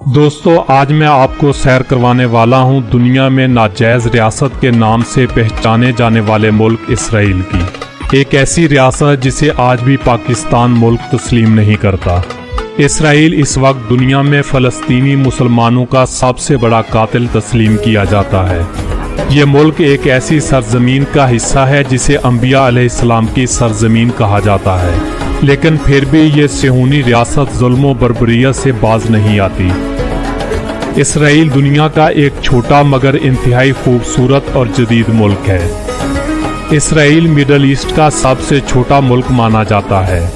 दोस्तों आज मैं आपको सैर करवाने वाला हूं दुनिया में नाजायज रियासत के नाम से पहचाने जाने वाले मुल्क इसराइल की। एक ऐसी रियासत जिसे आज भी पाकिस्तान मुल्क तस्लीम नहीं करता। इसराइल इस वक्त दुनिया में फ़लस्तीनी मुसलमानों का सबसे बड़ा कातिल तस्लीम किया जाता है। ये मुल्क एक ऐसी सरजमीन का हिस्सा है जिसे अंबिया अलैहिस्सलाम की सरजमीन कहा जाता है, लेकिन फिर भी ये सेहूनी रियासत जुल्म व बर्बरियत से बाज नहीं आती। इसराइल दुनिया का एक छोटा मगर इंतहाई खूबसूरत और जदीद मुल्क है। इसराइल मिडल ईस्ट का सबसे छोटा मुल्क माना जाता है।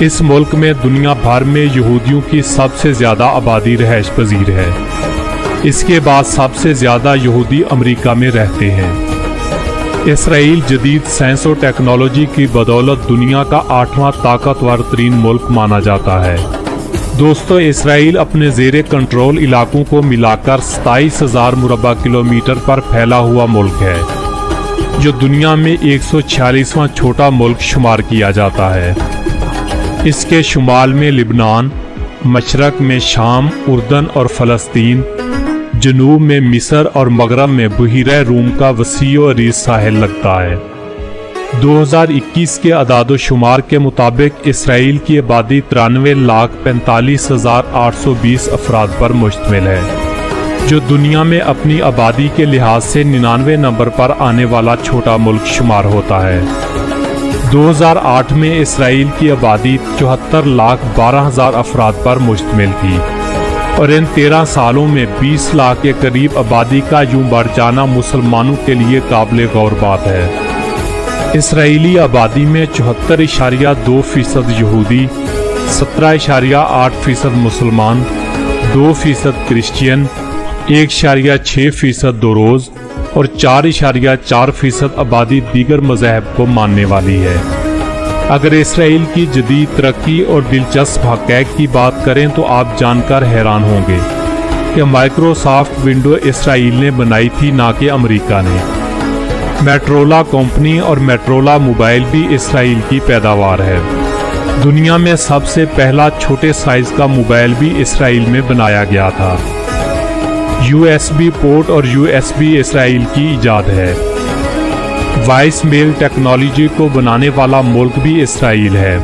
इस मुल्क में दुनिया भर में यहूदियों की सबसे ज़्यादा आबादी रहायश पजीर है। इसके बाद सबसे ज़्यादा यहूदी अमेरिका में रहते हैं। इसराइल जदीद साइंस और टेक्नोलॉजी की बदौलत दुनिया का 8वां ताकतवर तरीन मुल्क माना जाता है। दोस्तों इसराइल अपने ज़ेरे कंट्रोल इलाकों को मिलाकर 27,000 मुरबा किलोमीटर पर फैला हुआ मुल्क है, जो दुनिया में 146वां छोटा मुल्क शुमार किया जाता है। इसके शुमाल में लिबनान, मशरक में शाम, उर्दन और फ़लस्तीन, जनूब में मिस्र और मगरब में बहीरा रूम का वसी और अरीज़ साहिल लगता है। 2021 के अदाद-ओ-शुमार के मुताबिक इसराइल की आबादी 93,45,820 अफराद पर मुश्तमिल है, जो दुनिया में अपनी आबादी के लिहाज से 99 नंबर पर आने वाला छोटा मुल्क शुमार होता है। 2008 में इसराइल की आबादी 74,12,000 अफराद पर मुश्तमिल थी और इन 13 सालों में 20 लाख के करीब आबादी का यूं बढ़ जाना मुसलमानों के लिए काबिल गौर बात है। इसराइली आबादी में 74.2% यहूदी, 17.8% मुसलमान, 2% क्रिश्चियन, 1.6% दोरोज़ और 4.4% आबादी दीगर मज़हब को मानने वाली है। अगर इसराइल की जदीद तरक्की और दिलचस्प हक़ाइक़ की बात करें तो आप जानकर हैरान होंगे कि माइक्रोसॉफ्ट विंडो इसराइल ने बनाई थी, ना कि अमेरिका ने। मेट्रोला कंपनी और मेट्रोला मोबाइल भी इसराइल की पैदावार है। दुनिया में सबसे पहला छोटे साइज का मोबाइल भी इसराइल में बनाया गया था। USB पोर्ट और USB इसराइल की इजाद है। वॉइस मेल टेक्नोलॉजी को बनाने वाला मुल्क भी इसराइल है।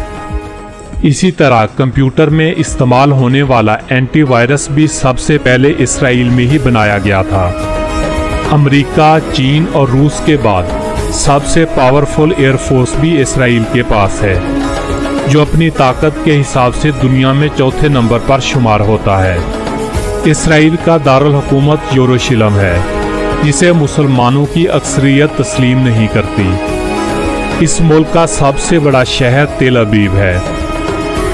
इसी तरह कंप्यूटर में इस्तेमाल होने वाला एंटीवायरस भी सबसे पहले इसराइल में ही बनाया गया था। अमेरिका, चीन और रूस के बाद सबसे पावरफुल एयरफोर्स भी इसराइल के पास है, जो अपनी ताकत के हिसाब से दुनिया में चौथे नंबर पर शुमार होता है। इसराइल का दारुल हुकूमत यरूशलेम है, जिसे मुसलमानों की अक्सरियत तस्लीम नहीं करती। इस मुल्क का सबसे बड़ा शहर तेल अबीब है।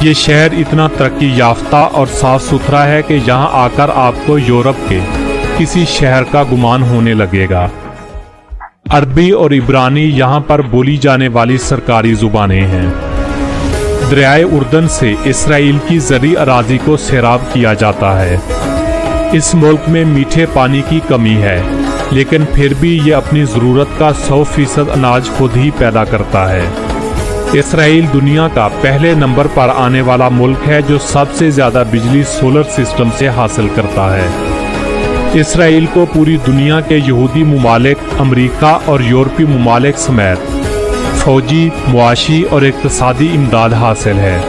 ये शहर इतना तरक्की याफ्ता और साफ सुथरा है कि यहाँ आकर आपको यूरोप के किसी शहर का गुमान होने लगेगा। अरबी और इब्रानी यहाँ पर बोली जाने वाली सरकारी जुबानें हैं। दरियाए उर्दन से इसराइल की ज़री अराज़ी को सैराब किया जाता है। इस मुल्क में मीठे पानी की कमी है, लेकिन फिर भी ये अपनी ज़रूरत का 100% अनाज खुद ही पैदा करता है। इसराइल दुनिया का पहले नंबर पर आने वाला मुल्क है जो सबसे ज़्यादा बिजली सोलर सिस्टम से हासिल करता है। इसराइल को पूरी दुनिया के यहूदी ममालिक, अमेरिका और यूरोपीय ममालिक समेत फौजी, मुआशी और इक़्तिसादी इमदाद हासिल है,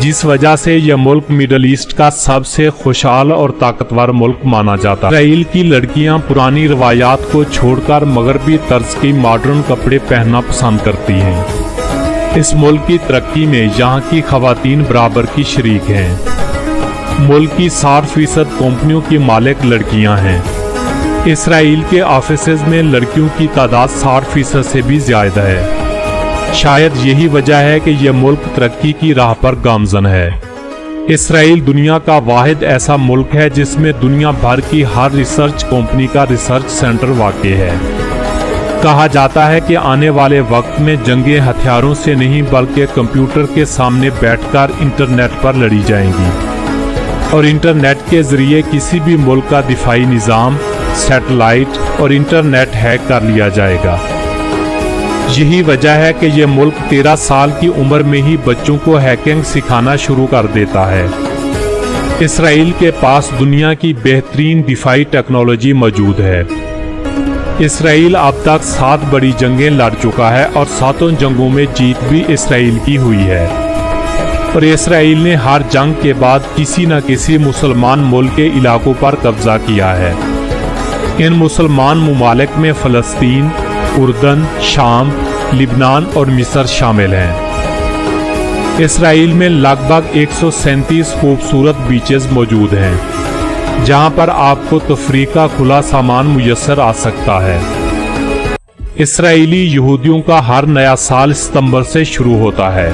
जिस वजह से यह मुल्क मिडल ईस्ट का सबसे खुशहाल और ताकतवर मुल्क माना जाता है। इसराइल की लड़कियां पुरानी रवायात को छोड़कर मगरबी तर्ज के मॉडर्न कपड़े पहनना पसंद करती हैं। इस मुल्क की तरक्की में यहाँ की ख़वातीन बराबर की शरीक हैं। मुल्क की 60% कंपनियों की मालिक लड़कियां हैं। इसराइल के ऑफिसेज में लड़कियों की तादाद 60% से भी ज़्यादा है। शायद यही वजह है कि यह मुल्क तरक्की की राह पर गामजन है। इसराइल दुनिया का वाहिद ऐसा मुल्क है जिसमें दुनिया भर की हर रिसर्च कंपनी का रिसर्च सेंटर वाक़ई है। कहा जाता है कि आने वाले वक्त में जंगें हथियारों से नहीं बल्कि कंप्यूटर के सामने बैठकर इंटरनेट पर लड़ी जाएंगी और इंटरनेट के ज़रिए किसी भी मुल्क का दिफाई निज़ाम, सैटेलाइट और इंटरनेट हैक कर लिया जाएगा। यही वजह है कि यह मुल्क 13 साल की उम्र में ही बच्चों को हैकिंग सिखाना शुरू कर देता है। اسرائیل کے پاس دنیا کی بہترین دفاعی ٹیکنالوجی موجود ہے۔ اسرائیل اب تک 7 بڑی جنگیں لڑ چکا ہے اور 7 جنگوں میں جیت بھی اسرائیل کی ہوئی ہے، اور اسرائیل نے ہر جنگ کے بعد کسی نہ کسی مسلمان ملک کے علاقوں پر قبضہ کیا ہے۔ ان مسلمان ممالک میں فلسطین، اردن، شام، لبنان اور مصر شامل ہیں۔ اسرائیل میں لگ بھگ 137 خوبصورت بیچز موجود ہیں، جہاں پر آپ کو تفریح کا کھلا سامان میسر آ سکتا ہے۔ اسرائیلی یہودیوں کا ہر نیا سال ستمبر سے شروع ہوتا ہے،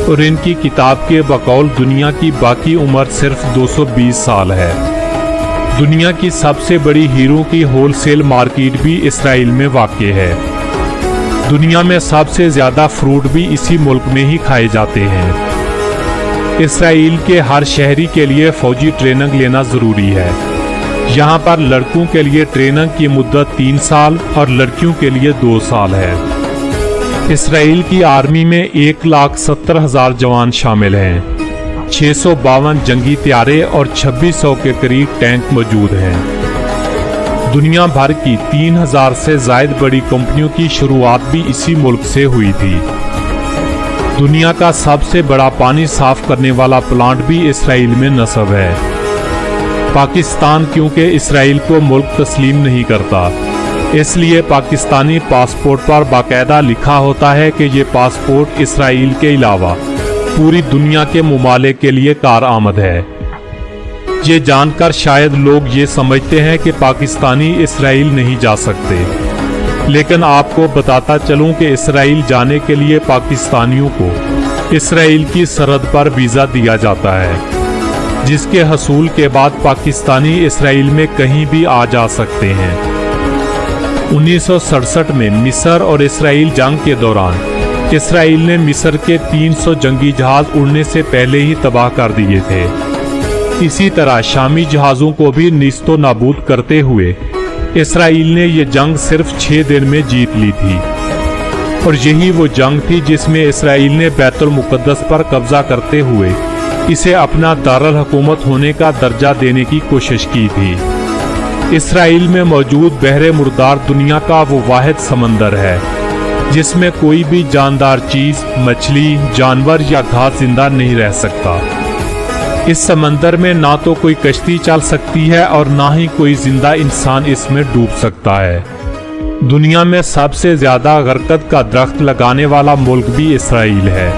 اور ان کی کتاب کے بقول دنیا کی باقی عمر صرف 220 سال ہے۔ دنیا کی سب سے بڑی ہیروں کی ہول سیل مارکیٹ بھی اسرائیل میں واقع ہے۔ دنیا میں سب سے زیادہ فروٹ بھی اسی ملک میں ہی کھائے جاتے ہیں۔ اسرائیل کے ہر شہری کے لیے فوجی ٹریننگ لینا ضروری ہے۔ یہاں پر لڑکوں کے لیے ٹریننگ کی مدت 3 سال اور لڑکیوں کے لیے 2 سال ہے۔ اسرائیل کی آرمی میں 1,70,000 جوان شامل ہیں، 652 جنگی طیارے اور 2600 کے قریب ٹینک موجود ہیں۔ دنیا بھر کی 3000 سے زائد بڑی کمپنیوں کی شروعات بھی اسی ملک سے ہوئی تھی۔ دنیا کا سب سے بڑا پانی صاف کرنے والا پلانٹ بھی اسرائیل میں نصب ہے۔ پاکستان کیونکہ اسرائیل کو ملک تسلیم نہیں کرتا، اس لیے پاکستانی پاسپورٹ پر باقاعدہ لکھا ہوتا ہے کہ یہ پاسپورٹ اسرائیل کے علاوہ پوری دنیا کے ممالک کے لیے کارآمد ہے۔ یہ جان کر شاید لوگ یہ سمجھتے ہیں کہ پاکستانی اسرائیل نہیں جا سکتے، لیکن آپ کو بتاتا چلوں کہ اسرائیل جانے کے لیے پاکستانیوں کو اسرائیل کی سرحد پر ویزا دیا جاتا ہے، جس کے حصول کے بعد پاکستانی اسرائیل میں کہیں بھی آ جا سکتے ہیں۔ 1967 میں مصر اور اسرائیل جنگ کے دوران اسرائیل نے مصر کے 300 جنگی جہاز اڑنے سے پہلے ہی تباہ کر دیے تھے۔ اسی طرح شامی جہازوں کو بھی نیست و نابود کرتے ہوئے اسرائیل نے یہ جنگ صرف 6 دن میں جیت لی تھی، اور یہی وہ جنگ تھی جس میں اسرائیل نے بیت المقدس پر قبضہ کرتے ہوئے اسے اپنا دارالحکومت ہونے کا درجہ دینے کی کوشش کی تھی۔ اسرائیل میں موجود بحر مردار دنیا کا وہ واحد سمندر ہے جس میں کوئی بھی جاندار چیز، مچھلی، جانور یا گھاس زندہ نہیں رہ سکتا۔ اس سمندر میں نہ تو کوئی کشتی چل سکتی ہے اور نہ ہی کوئی زندہ انسان اس میں ڈوب سکتا ہے۔ دنیا میں سب سے زیادہ غرقد کا درخت لگانے والا ملک بھی اسرائیل ہے۔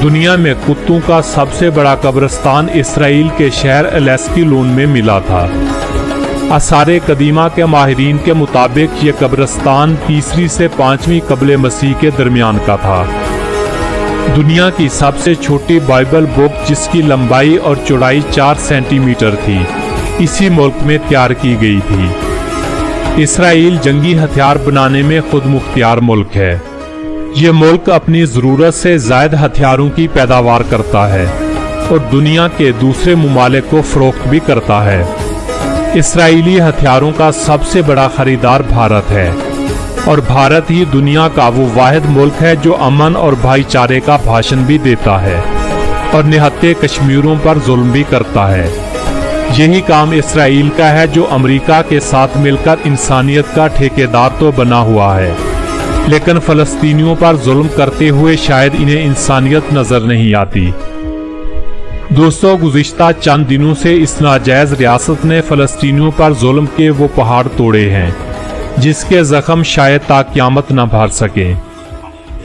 دنیا میں کتوں کا سب سے بڑا قبرستان اسرائیل کے شہر الیسکیلون میں ملا تھا۔ آثار قدیمہ کے ماہرین کے مطابق یہ قبرستان 3 سے 5 قبل مسیح کے درمیان کا تھا۔ دنیا کی سب سے چھوٹی بائبل بک جس کی لمبائی اور چوڑائی 4 سینٹی میٹر تھی، اسی ملک میں تیار کی گئی تھی۔ اسرائیل جنگی ہتھیار بنانے میں خود مختار ملک ہے۔ یہ ملک اپنی ضرورت سے زائد ہتھیاروں کی پیداوار کرتا ہے اور دنیا کے دوسرے ممالک کو فروخت بھی کرتا ہے۔ اسرائیلی ہتھیاروں کا سب سے بڑا خریدار بھارت ہے، اور بھارت ہی دنیا کا وہ واحد ملک ہے جو امن اور بھائی چارے کا بھاشن بھی دیتا ہے اور نہتے کشمیروں پر ظلم بھی کرتا ہے۔ یہی کام اسرائیل کا ہے جو امریکہ کے ساتھ مل کر انسانیت کا ٹھیکیدار تو بنا ہوا ہے، لیکن فلسطینیوں پر ظلم کرتے ہوئے شاید انہیں انسانیت نظر نہیں آتی۔ دوستو، گزشتہ چند دنوں سے اس ناجائز ریاست نے فلسطینیوں پر ظلم کے وہ پہاڑ توڑے ہیں جس کے زخم شاید تا قیامت نہ بھر سکیں۔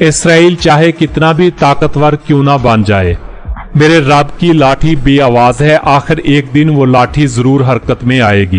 اسرائیل چاہے کتنا بھی طاقتور کیوں نہ بن جائے، میرے رب کی لاٹھی بے آواز ہے، آخر ایک دن وہ لاٹھی ضرور حرکت میں آئے گی۔